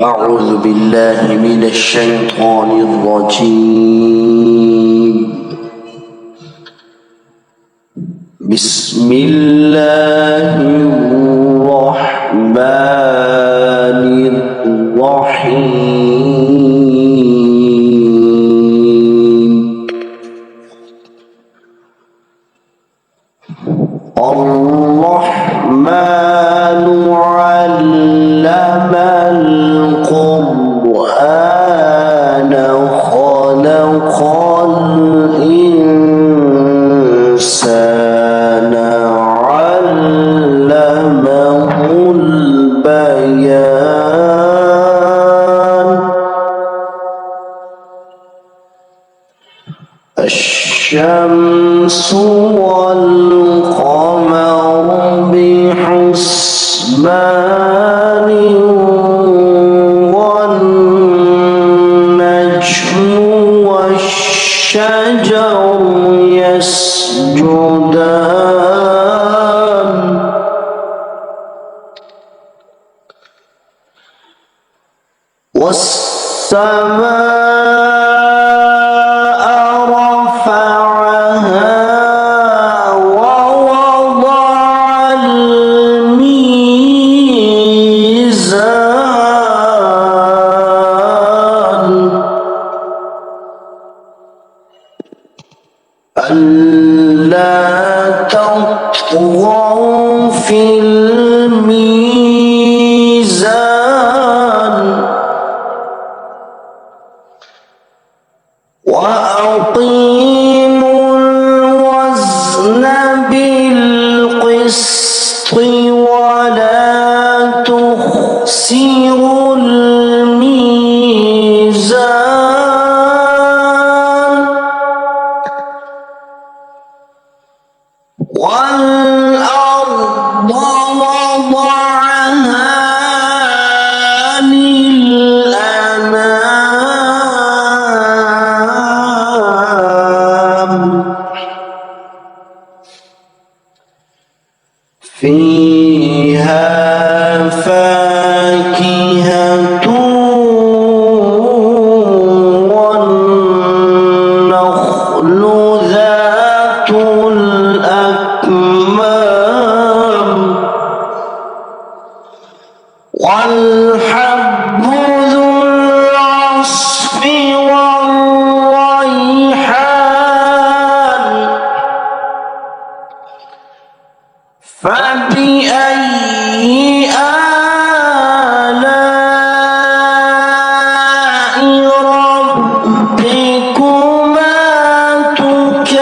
أعوذ بالله من الشيطان الرجيم. بسم الله الرحمن الرحيم. الرحمن علم القرآن خلق الإنسان علمه البيان. الشمس والقمر بحسبان والنجم والشجر يسجدان. والسماء رفعها ووضع الميزان ألا تطغوا في الميزان وأقيموا الوزن بالقسط ولا تخسروا الميزان والأرض وضعها للأنام فيها فاكهة والنخل ذات الأكمام والحب ذو العصف والريحان. فبأي آلاء ربكما تكذبان.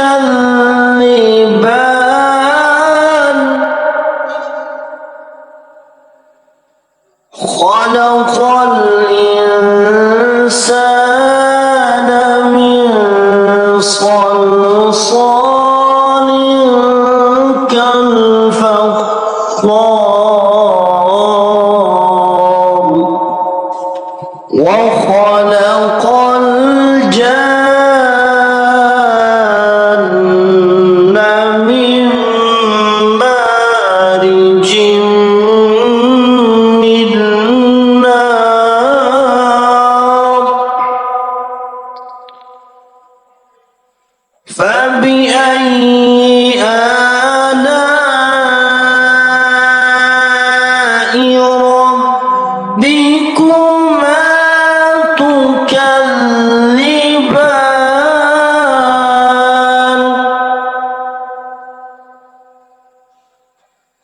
خلق الإنسان من صلصال كالفخار وخلق الجان من مارج من نار. فبأي آلاء ربكما تكذبان.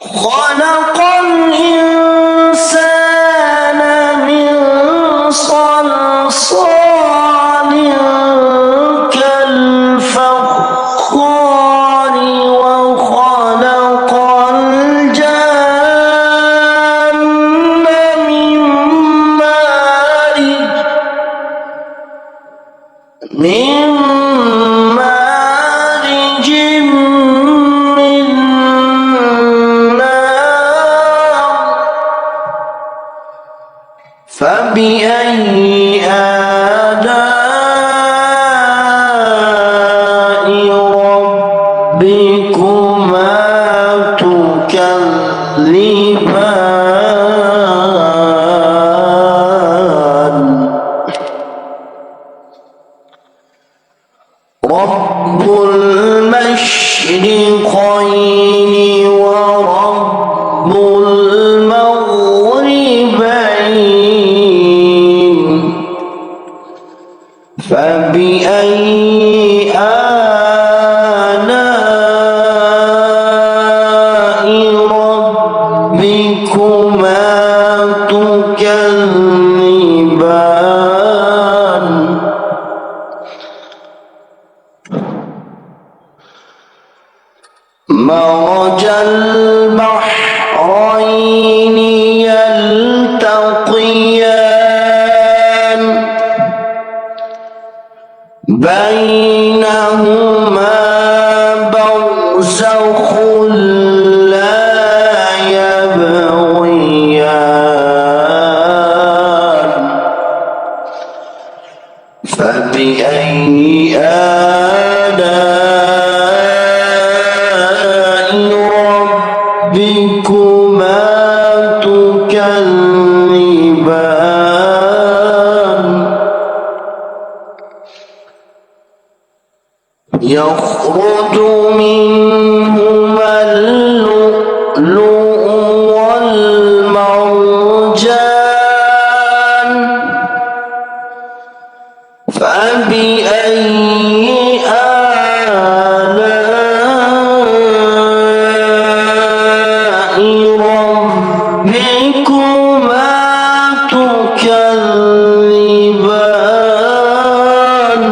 خلق الإنسان من صلصال كالفخار وخلق الجان من مارج من نار. فبأي آلاء ربكما تكذبان. فبأي آلاء ربكما تكذبان مرج البحرين يلتقيان بينهما برزخ لا يبغيان فبأي آلاء ربكما تكذبان يخرج منهما اللؤلؤ والمرجان فبأي آلاء ربكما تكذبان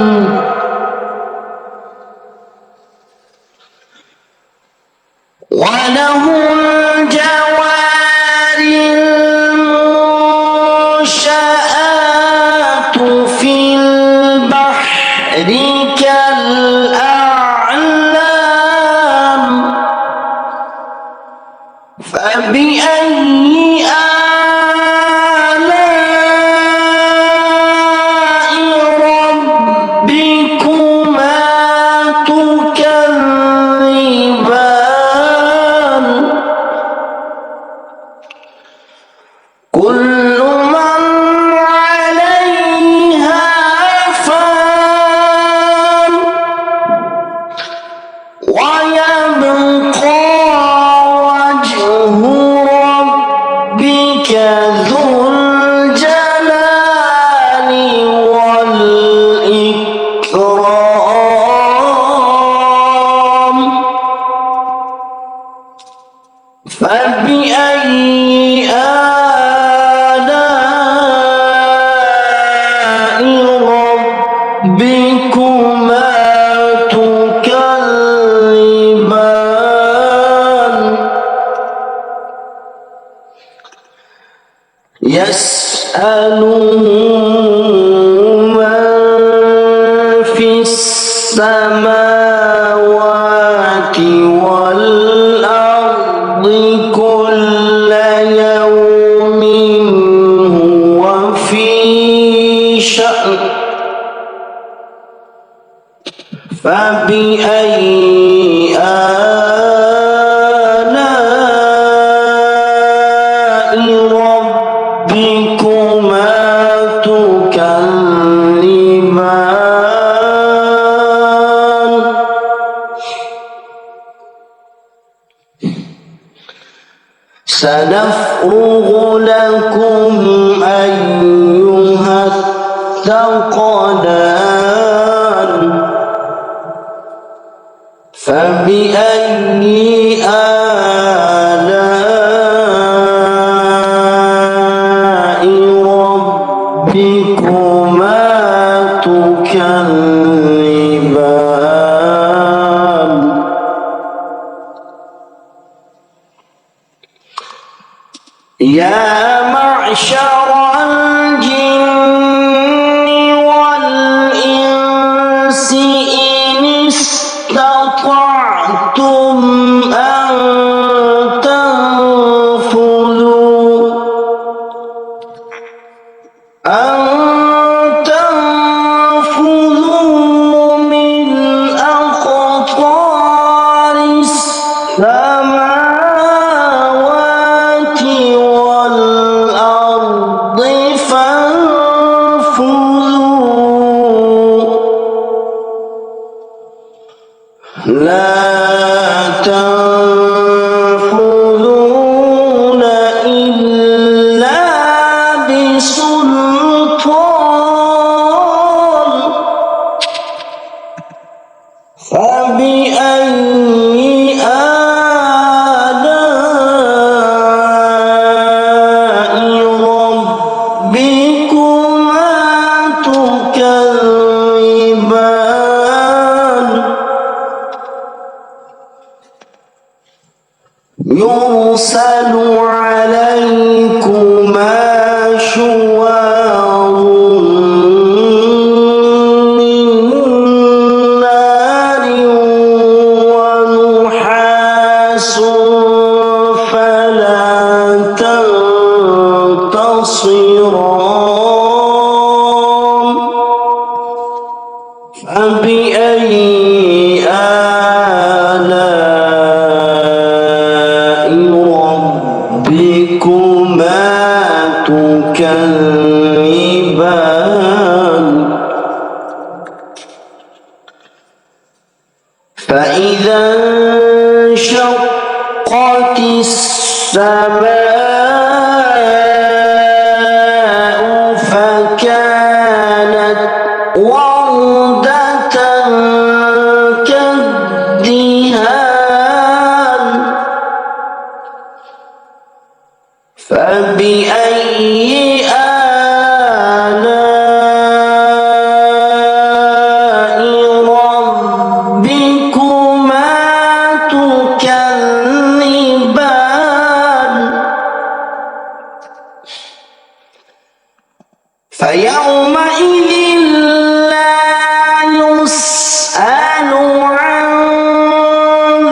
وله الجوار المنشآت في البحر كالأعلام فبأي آلاء ربكما تكذبان كل من عليها فان ويبقى وجه ربك ذو الجلال والإكرام فبأي آلاء ربكما تكذبان يسأله من في السماوات والأرض كل يوم هو في شأن فبأي آلاء ربكما تكذبان سنفرغ لكم أيها الثقلان فبأي آلاء ربكما تكذبان يا معشر الجن والإنس إن استطعتم أن تنفذوا من أقطار السماوات والأرض فانفذوا لا تنفذون إلا بسلطان تكذبان يرسل عليكما شواظ من نار ونحاس فلا تنتصران فبأي آلاء ربكما تكذبان فإذا انشقت السماء فكانت وردة كالدهان فبأي آلاء ربكما تكذبان فيومئذ لا يسأل عن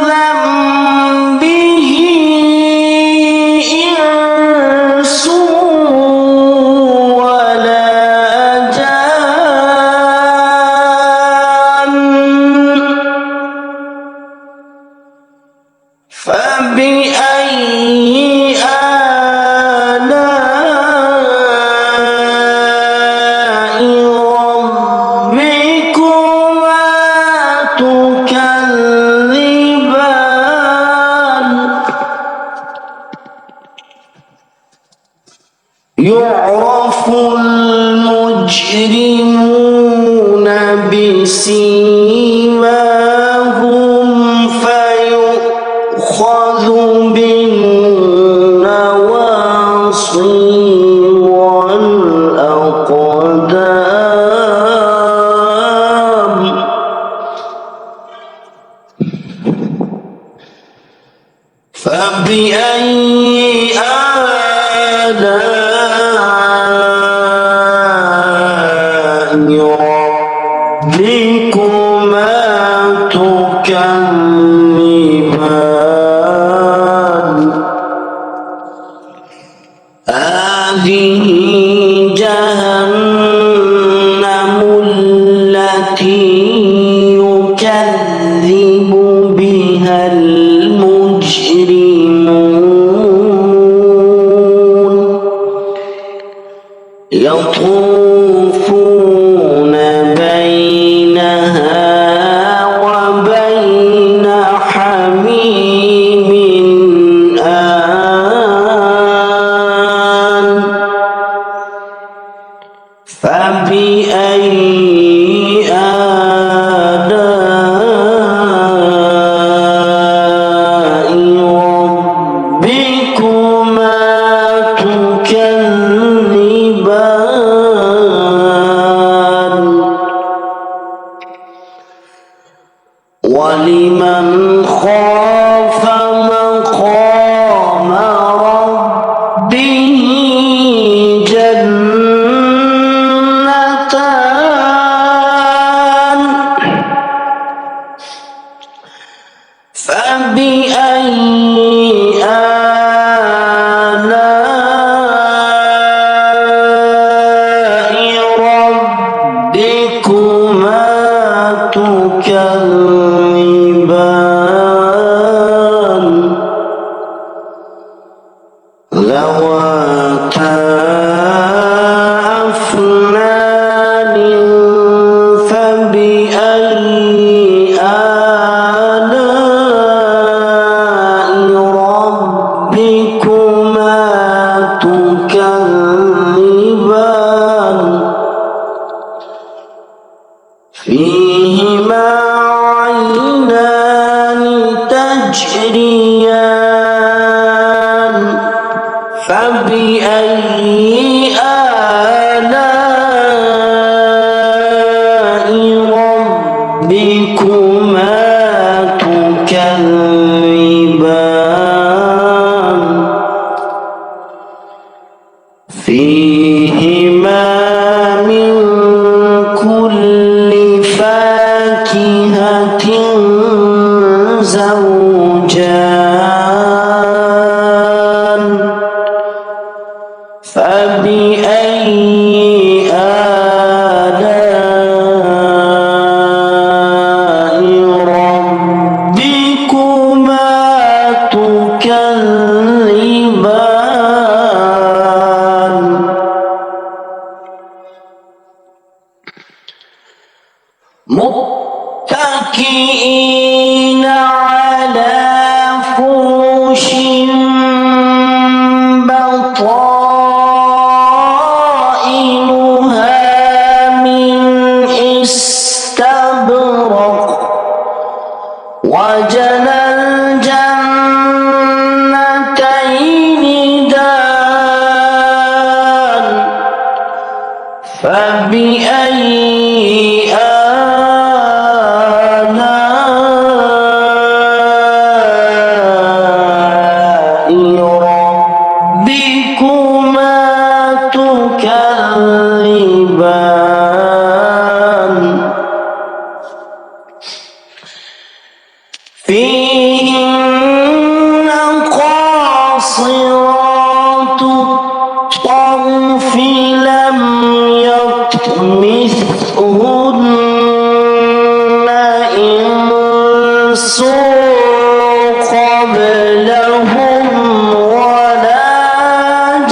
ذنبه إنس ولا جان فبأي آلاء ربكما تكذبان يعرف المجرمون بسيماهم فيؤخذ بالنواصي والأقدام فبأي آلاء ربكما تكذبان هذه جهنم التي يكذب بها المجرمون يطوفون بينها وبين حميم آن فبأي آلاء ربكما تكذبان ولمن خاف مقام ربه جنتان فبأي آلاء ربكما تكذبان ذواتا أفنان فبأي آلاء ربكما تكذبان فيهما عينان تجريان فبأي آلاء متكئين على فرش بطائنها من استبرق وجنى الجنتين دان فبأي آلاء ربكما تكذبان فيهن قاصرات الطرف لم يطمثهن إنس قبلهم ولا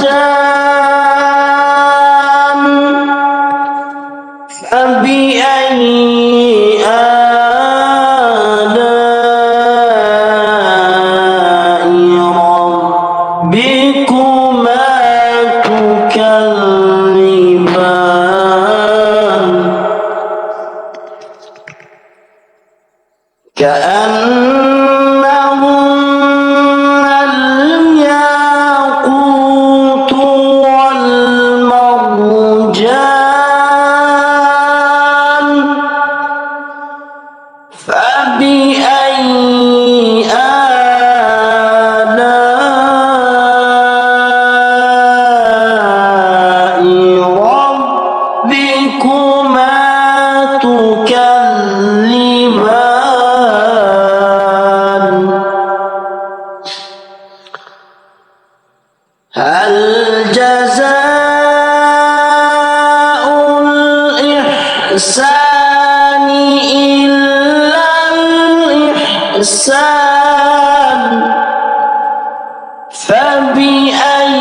جان فبأي آلاء ربكما تكذبان كأنهن الياقوت والمرجان فبأي آلاء ربكما تكذبان هل جزاء الإحسان إلا الإحسان فبأي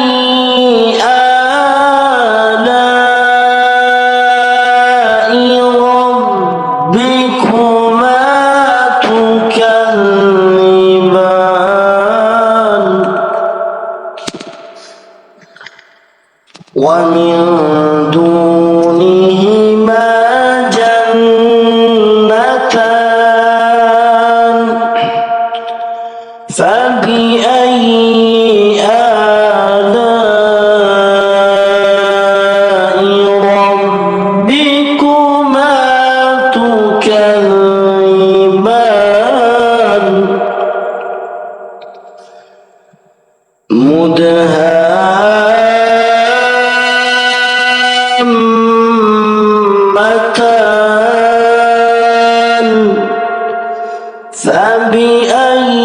آلاء ربكما تكذبان ومن دونهما جنتان فبأي آلاء ربكما تكذبان مدهامتان فبأي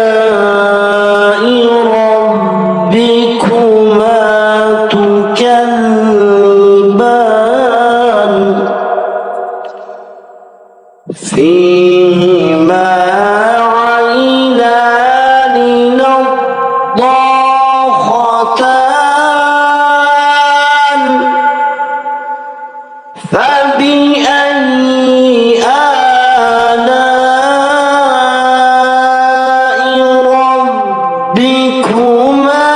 آلاء ربكما تكذبان فيهما عينان نضاختان فبأي آلاء ربكما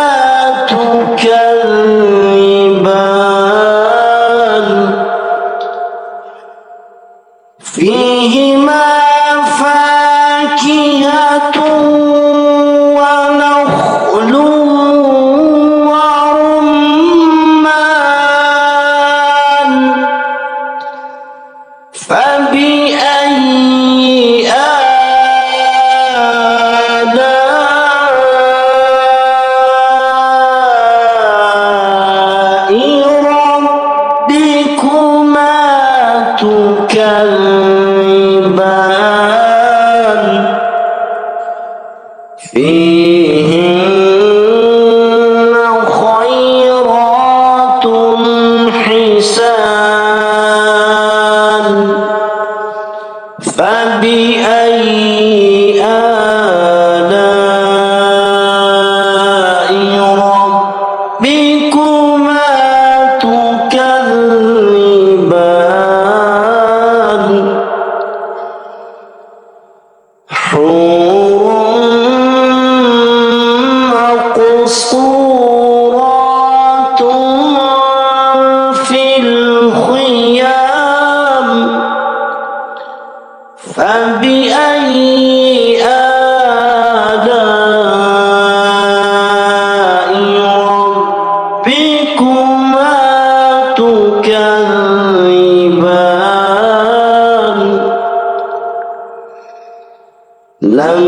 تكذبان فيهما فاكهة ونخل ورمان فبأي آلاء ربكما تكذبان فيهن خيرات حسان فبأي آلاء ربكما تكذبان في الخيام فبأي آلاء ربكما تكذبان لم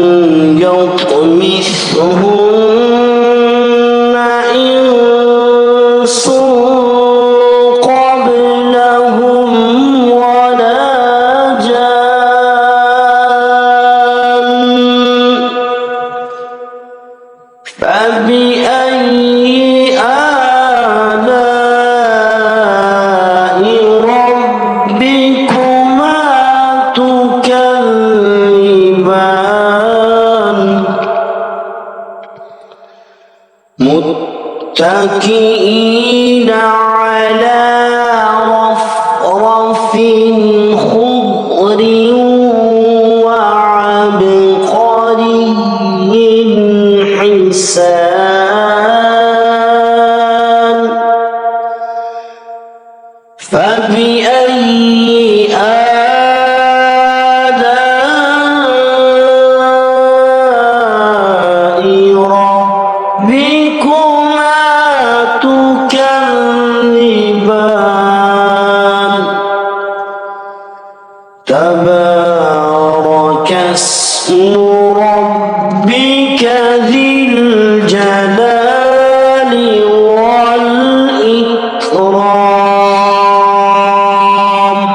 يطمثهن إنس قبلهم ولا جان فبأي آلاء ربكما تكذبان متكئين على رفرف خضر وعبقري حسان فبأي آلاء ربكما تكذبان تبارك اسم ربك ذي الجلال والإكرام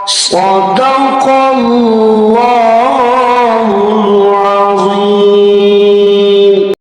صدق الله